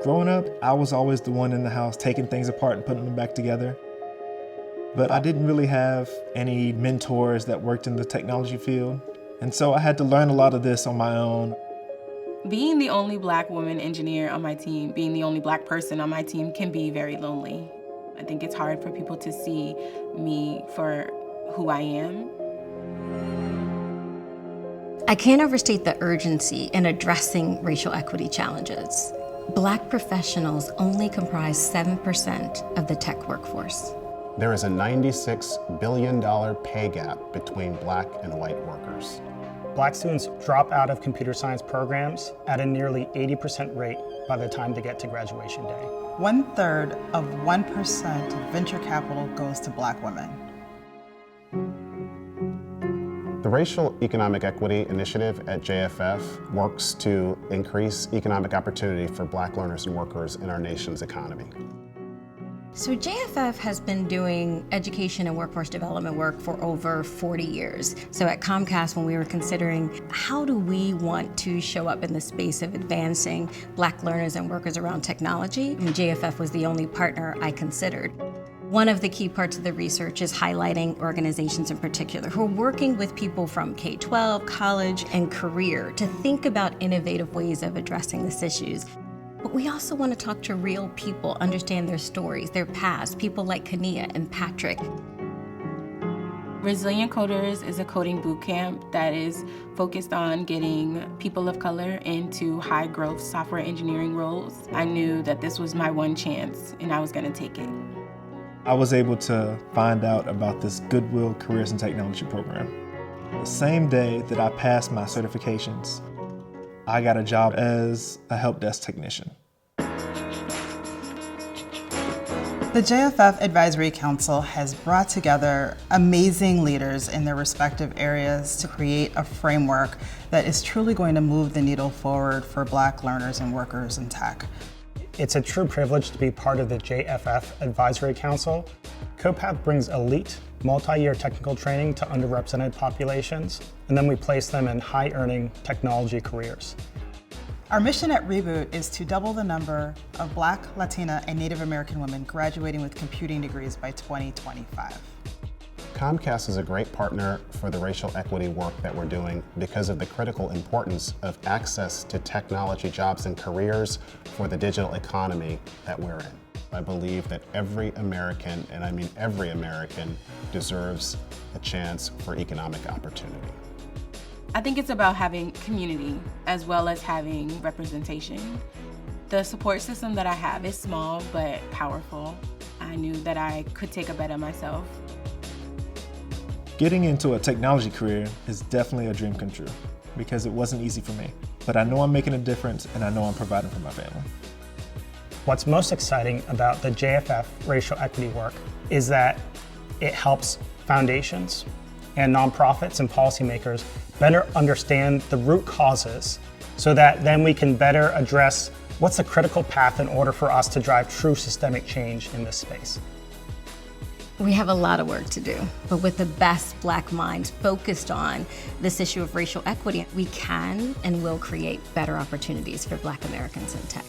Growing up, I was always the one in the house taking things apart and putting them back together. But I didn't really have any mentors that worked in the technology field. And so I had to learn a lot of this on my own. Being the only Black woman engineer on my team, being the only Black person on my team can be very lonely. I think it's hard for people to see me for who I am. I can't overstate the urgency in addressing racial equity challenges. Black professionals only comprise 7% of the tech workforce. There is a $96 billion pay gap between Black and white workers. Black students drop out of computer science programs at a nearly 80% rate by the time they get to graduation day. 1/3 of 1% of venture capital goes to Black women. The Racial Economic Equity Initiative at JFF works to increase economic opportunity for Black learners and workers in our nation's economy. So JFF has been doing education and workforce development work for over 40 years. So at Comcast, when we were considering how do we want to show up in the space of advancing Black learners and workers around technology, JFF was the only partner I considered. One of the key parts of the research is highlighting organizations in particular who are working with people from K-12, college, and career to think about innovative ways of addressing these issues. But we also want to talk to real people, understand their stories, their past, people like Kania and Patrick. Resilient Coders is a coding bootcamp that is focused on getting people of color into high-growth software engineering roles. I knew that this was my one chance, and I was going to take it. I was able to find out about this Goodwill Careers in Technology program. The same day that I passed my certifications, I got a job as a help desk technician. The JFF Advisory Council has brought together amazing leaders in their respective areas to create a framework that is truly going to move the needle forward for Black learners and workers in tech. It's a true privilege to be part of the JFF Advisory Council. CoPath brings elite, multi-year technical training to underrepresented populations, and then we place them in high-earning technology careers. Our mission at Reboot is to double the number of Black, Latina, and Native American women graduating with computing degrees by 2025. Comcast is a great partner for the racial equity work that we're doing because of the critical importance of access to technology jobs and careers for the digital economy that we're in. I believe that every American, and I mean every American, deserves a chance for economic opportunity. I think it's about having community as well as having representation. The support system that I have is small but powerful. I knew that I could take a bet on myself. Getting into a technology career is definitely a dream come true because it wasn't easy for me. But I know I'm making a difference and I know I'm providing for my family. What's most exciting about the JFF racial equity work is that it helps foundations and nonprofits and policymakers better understand the root causes so that then we can better address what's the critical path in order for us to drive true systemic change in this space. We have a lot of work to do, but with the best Black minds focused on this issue of racial equity, we can and will create better opportunities for Black Americans in tech.